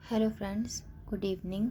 Hello friends, good evening.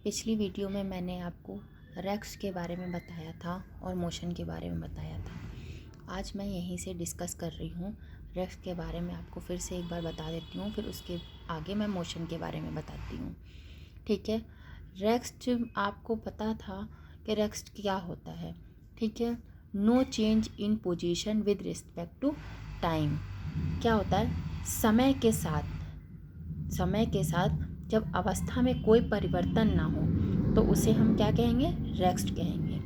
पिछली video में मैंने आपको रेक्स के बारे में बताया था और मोशन के बारे में बताया था। आज मैं यहीं से डिस्कस कर रही हूँ। रेक्स के बारे में आपको फिर से एक बार बता देती हूँ, फिर उसके आगे मैं मोशन के बारे में बताती हूँ। ठीक है। रेक्स आपको पता था कि रेक्स क्या होता है। ठीक है। No change in position with respect to time. क्या होता है? समय के साथ जब अवस्था में कोई परिवर्तन ना हो तो उसे हम क्या कहेंगे? रेस्ट कहेंगे।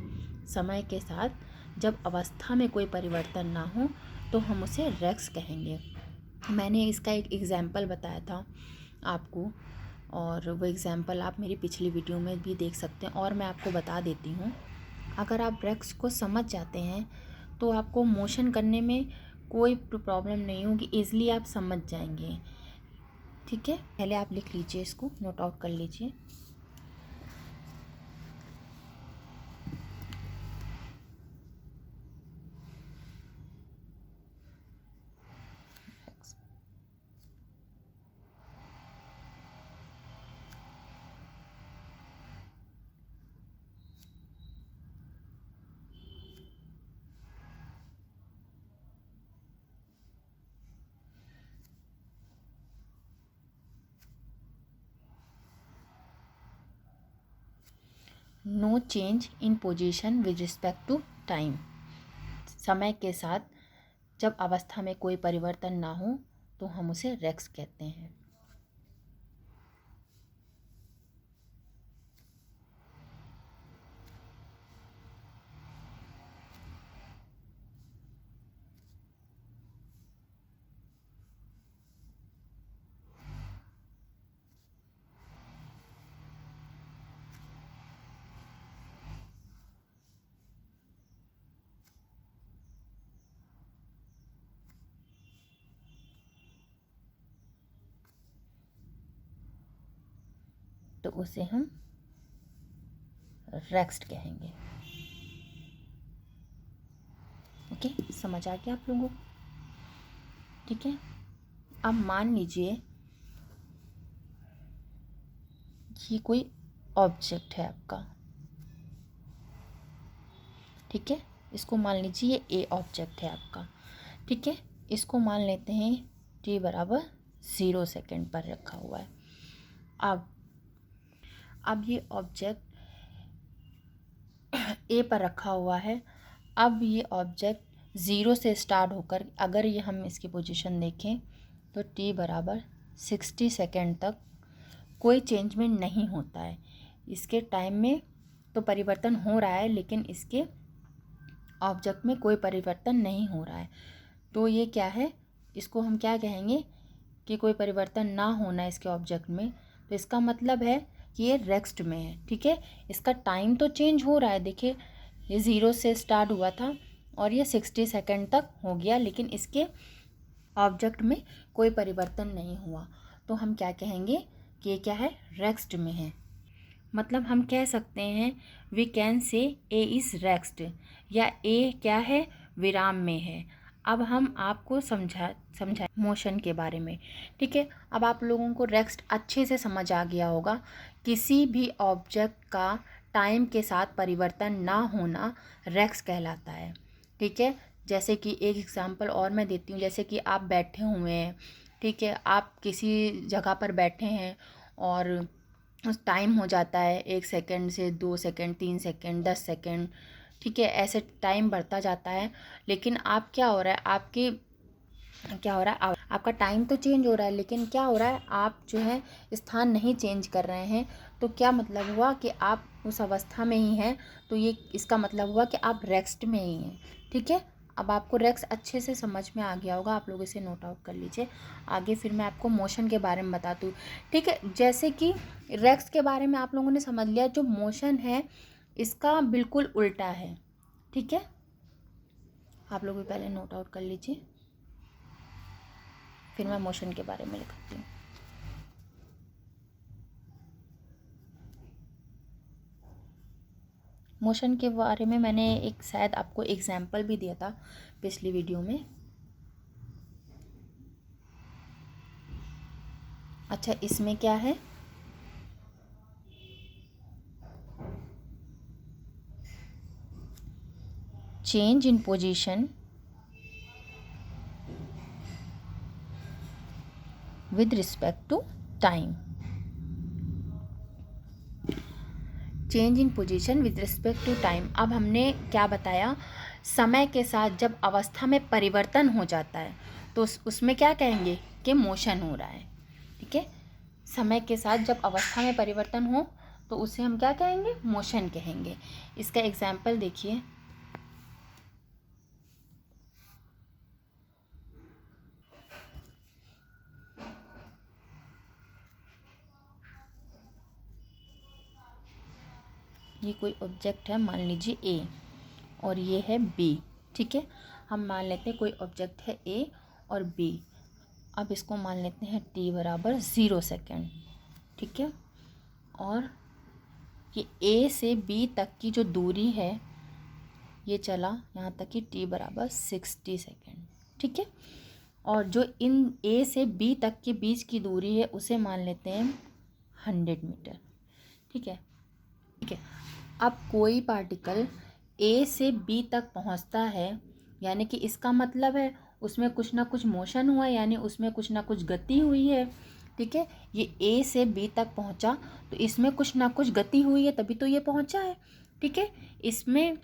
समय के साथ जब अवस्था में कोई परिवर्तन ना हो तो हम उसे रेक्स कहेंगे। मैंने इसका एक एग्जाम्पल बताया था आपको, और वो एग्जाम्पल आप मेरी पिछली वीडियो में भी देख सकते हैं, और मैं आपको बता देती हूँ। अगर आप रेक्स को समझ जाते हैं तो आपको मोशन करने में कोई प्रॉब्लम नहीं होगी, ईज़िली आप समझ जाएंगे। ठीक है। पहले आप लिख लीजिए, इसको नोट आउट कर लीजिए। No change in position with respect to time. समय के साथ जब अवस्था में कोई परिवर्तन ना हो तो हम उसे रेक्स कहते हैं। तो उसे हम रेक्स्ट कहेंगे। ओके, समझ आ गया आप लोगों को? ठीक है। अब मान लीजिए ये कोई ऑब्जेक्ट है आपका। ठीक है। इसको मान लीजिए ये ए ऑब्जेक्ट है आपका। ठीक है। इसको मान लेते हैं t बराबर 0 सेकेंड पर रखा हुआ है। अब ये ऑब्जेक्ट ए पर रखा हुआ है। अब ये ऑब्जेक्ट 0 से स्टार्ट होकर अगर ये हम इसकी पोजीशन देखें तो t बराबर 60 सेकेंड तक कोई चेंजमेंट नहीं होता है। इसके टाइम में तो परिवर्तन हो रहा है, लेकिन इसके ऑब्जेक्ट में कोई परिवर्तन नहीं हो रहा है। तो ये क्या है? इसको हम क्या कहेंगे कि कोई परिवर्तन ना होना इसके ऑब्जेक्ट में, तो इसका मतलब है कि ये रेस्ट में है। ठीक है। इसका टाइम तो चेंज हो रहा है। देखिए, ये 0 से स्टार्ट हुआ था और ये 60 सेकेंड तक हो गया, लेकिन इसके ऑब्जेक्ट में कोई परिवर्तन नहीं हुआ। तो हम क्या कहेंगे कि ये क्या है? रेस्ट में है। मतलब हम कह सकते हैं we can say A is rest, या ए क्या है? विराम में है। अब हम आपको समझा मोशन के बारे में। ठीक है। अब आप लोगों को रेस्ट अच्छे से समझ आ गया होगा। किसी भी ऑब्जेक्ट का टाइम के साथ परिवर्तन ना होना रेस्ट कहलाता है। ठीक है। जैसे कि एक एग्जांपल और मैं देती हूँ। जैसे कि आप बैठे हुए हैं। ठीक है। आप किसी जगह पर बैठे हैं और टाइम हो जाता है 1 सेकेंड से 2 सेकेंड, 3 सेकेंड, 10 सेकेंड। ठीक है। ऐसे टाइम बढ़ता जाता है, लेकिन आप क्या हो रहा है, आपका टाइम तो चेंज हो रहा है, लेकिन क्या हो रहा है, आप जो है स्थान नहीं चेंज कर रहे हैं। तो क्या मतलब हुआ कि आप उस अवस्था में ही हैं। तो ये इसका मतलब हुआ कि आप रेस्ट में ही हैं। ठीक है। अब आपको रेक्स अच्छे से समझ में आ गया होगा। आप लोग इसे नोट आउट कर लीजिए। आगे फिर मैं आपको मोशन के बारे में बताती हूँ। ठीक है। जैसे कि रेक्स के बारे में आप लोगों ने समझ लिया, जो मोशन है इसका बिल्कुल उल्टा है। ठीक है। आप लोग भी पहले नोट आउट कर लीजिए, फिर मैं मोशन के बारे में लिखती हूँ। मोशन के बारे में मैंने एक शायद आपको एग्जाम्पल भी दिया था पिछली वीडियो में। अच्छा, इसमें क्या है? Change in position with respect to time. Change in position with respect to time. अब हमने क्या बताया, समय के साथ जब अवस्था में परिवर्तन हो जाता है तो उसमें क्या कहेंगे कि मोशन हो रहा है। ठीक है, समय के साथ जब अवस्था में परिवर्तन हो तो उसे हम क्या कहेंगे? मोशन कहेंगे। इसका एग्जाम्पल देखिए, ये कोई ऑब्जेक्ट है, मान लीजिए ए, और ये है बी। ठीक है, हम मान लेते हैं कोई ऑब्जेक्ट है ए और बी। अब इसको मान लेते हैं t बराबर 0 सेकेंड। ठीक है, और ये ए से बी तक की जो दूरी है ये चला यहाँ तक कि t बराबर 60 सेकेंड। ठीक है, और जो इन ए से बी तक के बीच की दूरी है उसे मान लेते हैं 100 मीटर। ठीक है, ठीक है। अब कोई पार्टिकल ए से बी तक पहुंचता है, यानी कि इसका मतलब है उसमें कुछ ना कुछ मोशन हुआ, यानी उसमें कुछ ना कुछ गति हुई है। ठीक है, ये ए से बी तक पहुंचा तो इसमें कुछ ना कुछ गति हुई है, तभी तो ये पहुंचा है। ठीक है, इसमें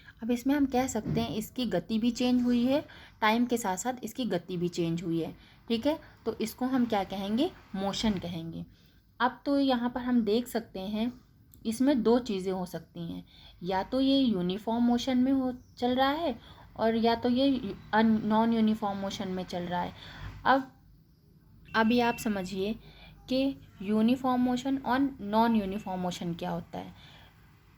हम कह सकते हैं इसकी गति भी चेंज हुई है, टाइम के साथ साथ इसकी गति भी चेंज हुई है। ठीक है, तो इसको हम क्या कहेंगे? मोशन कहेंगे। अब तो यहाँ पर हम देख सकते हैं इसमें दो चीज़ें हो सकती हैं, या तो ये यूनिफॉर्म मोशन में चल रहा है, और या तो ये नॉन यूनिफॉर्म मोशन में चल रहा है। अब अभी आप समझिए कि यूनिफॉर्म मोशन और नॉन यूनिफॉर्म मोशन क्या होता है।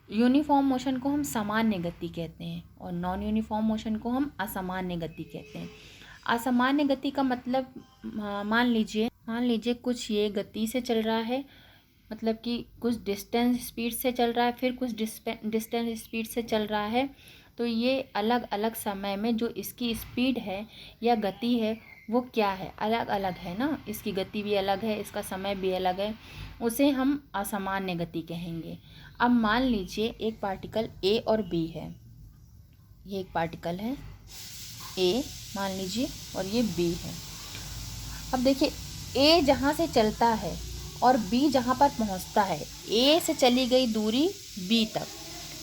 यूनिफॉर्म मोशन को हम सामान्य गति कहते हैं और नॉन यूनिफॉर्म मोशन को हम असामान्य गति कहते हैं। असामान्य गति का मतलब मान लीजिए कुछ ये गति से चल रहा है, मतलब कि कुछ डिस्टेंस स्पीड से चल रहा है, फिर कुछ डिस्टेंस स्पीड से चल रहा है, तो ये अलग अलग समय में जो इसकी स्पीड है या गति है वो क्या है? अलग अलग है ना, इसकी गति भी अलग है, इसका समय भी अलग है, उसे हम असामान्य गति कहेंगे। अब मान लीजिए एक पार्टिकल ए और बी है, ये एक पार्टिकल है ए मान लीजिए और ये बी है। अब देखिए ए जहाँ से चलता है और बी जहाँ पर पहुँचता है, ए से चली गई दूरी बी तक।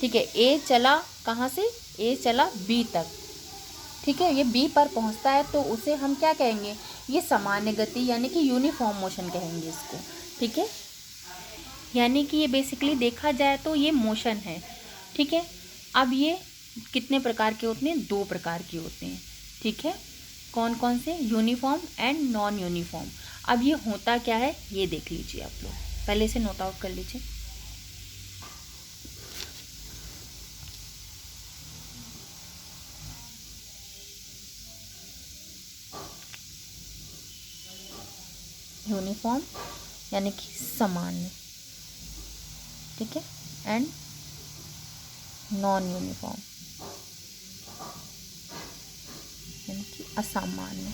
ठीक है, ए चला कहाँ से? ए चला बी तक। ठीक है, ये बी पर पहुँचता है तो उसे हम क्या कहेंगे? ये सामान्य गति यानी कि यूनिफॉर्म मोशन कहेंगे इसको। ठीक है, यानी कि ये बेसिकली देखा जाए तो ये मोशन है। ठीक है, अब ये कितने प्रकार के होते हैं? दो प्रकार के होते हैं। ठीक है, कौन कौन से? Uniform and non uniform. अब ये होता क्या है ये देख लीजिए आप लोग, पहले से नोट आउट कर लीजिए। यूनिफॉर्म यानी कि सामान्य, ठीक है, एंड नॉन यूनिफॉर्म यानी कि असामान्य।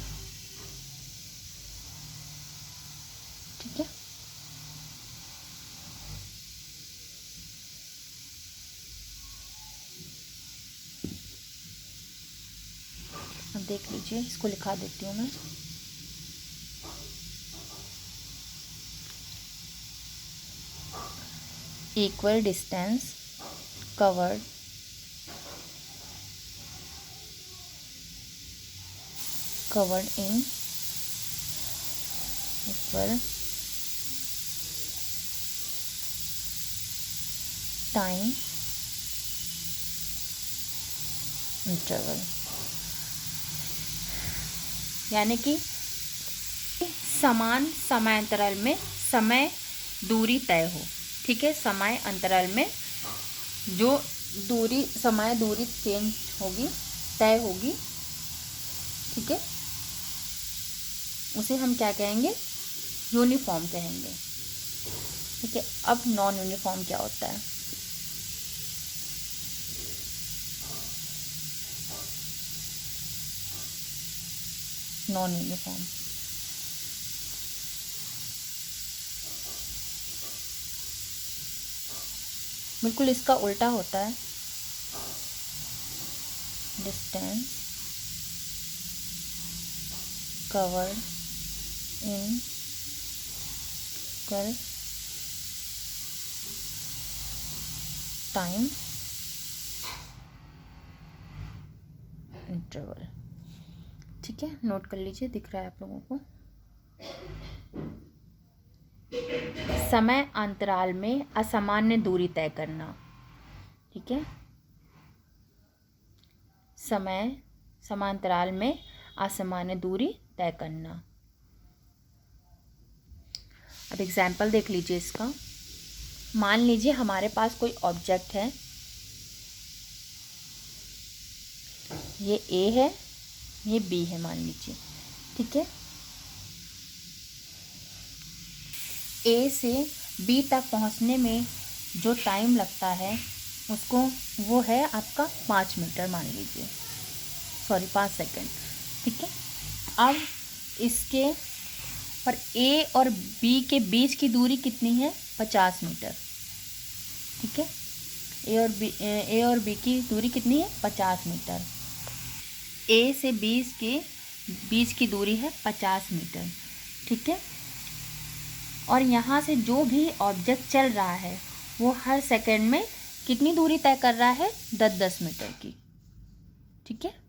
ठीक है, अब देख लीजिए, इसको लिखा देती हूँ मैं। equal distance covered in equal time interval, यानी कि समान समयांतराल में समय दूरी तय हो। ठीक है, समय अंतराल में जो समय दूरी चेंज होगी, तय होगी। ठीक है, उसे हम क्या कहेंगे? यूनिफॉर्म कहेंगे। ठीक है, अब नॉन यूनिफॉर्म क्या होता है? नॉन यूनिफॉर्म बिल्कुल इसका उल्टा होता है। डिस्टेंस कवर्ड इन कर टाइम इंटरवल। ठीक है, नोट कर लीजिए, दिख रहा है आप लोगों को। समय अंतराल में असामान्य दूरी तय करना। ठीक है, समय समांतराल में असामान्य दूरी तय करना। अब एग्जाम्पल देख लीजिए इसका। मान लीजिए हमारे पास कोई ऑब्जेक्ट है, ये ए है, ये बी है मान लीजिए। ठीक है, ए से बी तक पहुंचने में जो टाइम लगता है उसको वो है आपका 5 मीटर मान लीजिए, सॉरी 5 सेकंड। ठीक है, अब इसके और ए और बी के बीच की दूरी कितनी है? 50 मीटर। ठीक है, ए और बी की दूरी कितनी है? 50 मीटर। ए से बी के बीच की दूरी है 50 मीटर। ठीक है, और यहाँ से जो भी ऑब्जेक्ट चल रहा है वो हर सेकंड में कितनी दूरी तय कर रहा है? 10-10 मीटर की। ठीक है,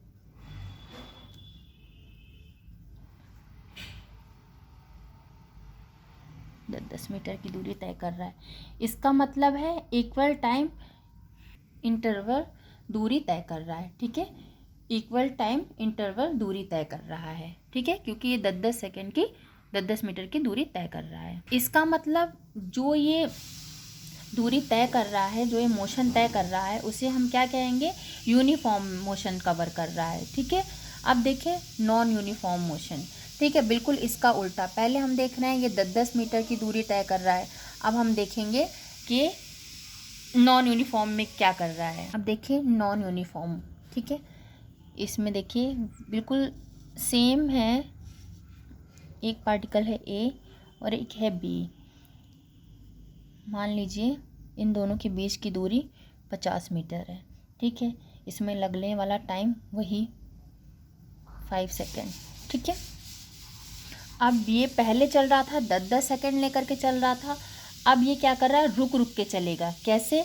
दस मीटर की दूरी तय कर रहा है। इसका मतलब है इक्वल टाइम इंटरवल दूरी तय कर रहा है। ठीक है, इक्वल टाइम इंटरवल दूरी तय कर रहा है। ठीक है, क्योंकि ये 10-10 सेकंड की 10-10 मीटर की दूरी तय कर रहा है। इसका मतलब जो ये दूरी तय कर रहा है, जो ये मोशन तय कर रहा है, उसे हम क्या कहेंगे? यूनिफॉर्म मोशन कवर कर रहा है। ठीक है, अब देखें नॉन यूनिफॉर्म मोशन। ठीक है, बिल्कुल इसका उल्टा। पहले हम देख रहे हैं ये 10-10 मीटर की दूरी तय कर रहा है, अब हम देखेंगे कि नॉन यूनिफॉर्म में क्या कर रहा है। अब देखिए नॉन यूनिफॉर्म। ठीक है, इसमें देखिए बिल्कुल सेम है, एक पार्टिकल है ए और एक है बी। मान लीजिए इन दोनों के बीच की दूरी 50 मीटर है। ठीक है, इसमें लगने वाला टाइम वही 5 सेकेंड। ठीक है, अब ये पहले चल रहा था 10-10 सेकेंड लेकर के चल रहा था, अब ये क्या कर रहा है? रुक रुक के चलेगा। कैसे?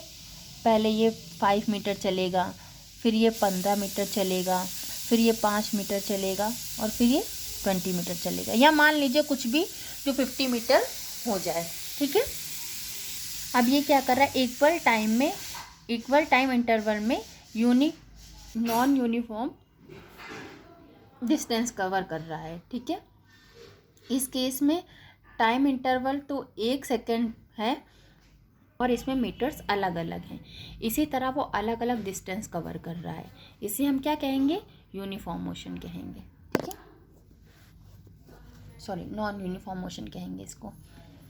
पहले ये 5 मीटर चलेगा, फिर ये 15 मीटर चलेगा, फिर ये 5 मीटर चलेगा और फिर ये 20 मीटर चलेगा, या मान लीजिए कुछ भी जो 50 मीटर हो जाए। ठीक है, अब ये क्या कर रहा है? इक्वल टाइम में, इक्वल टाइम इंटरवल में नॉन यूनिफॉर्म डिस्टेंस कवर कर रहा है। ठीक है, इस केस में टाइम इंटरवल तो 1 सेकेंड है और इसमें मीटर्स अलग अलग हैं। इसी तरह वो अलग अलग डिस्टेंस कवर कर रहा है, इसे हम क्या कहेंगे? यूनिफॉर्म मोशन कहेंगे। ठीक है, सॉरी नॉन यूनिफॉर्म मोशन कहेंगे इसको।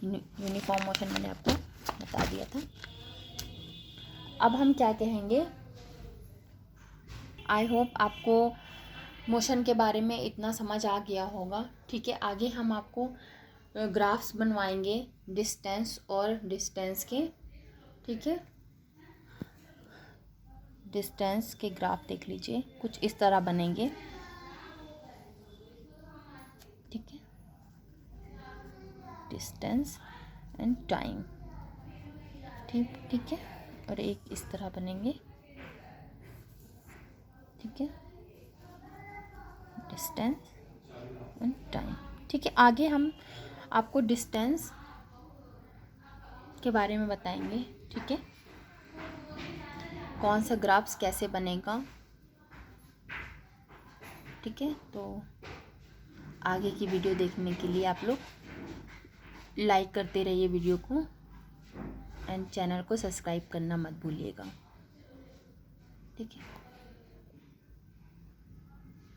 यूनिफॉर्म मोशन मैंने आपको बता दिया था। अब हम क्या कहेंगे? आई होप आपको मोशन के बारे में इतना समझ आ गया होगा। ठीक है, आगे हम आपको ग्राफ्स बनवाएंगे डिस्टेंस और डिस्टेंस के। ठीक है, डिस्टेंस के ग्राफ देख लीजिए, कुछ इस तरह बनेंगे। ठीक है, डिस्टेंस एंड टाइम। ठीक है, और एक इस तरह बनेंगे। ठीक है, डिस्टेंस एंड टाइम। ठीक है, आगे हम आपको डिस्टेंस के बारे में बताएंगे। ठीक है, कौन सा ग्राफ्स कैसे बनेगा। ठीक है, तो आगे की वीडियो देखने के लिए आप लोग लाइक करते रहिए वीडियो को एंड चैनल को सब्सक्राइब करना मत भूलिएगा। ठीक है।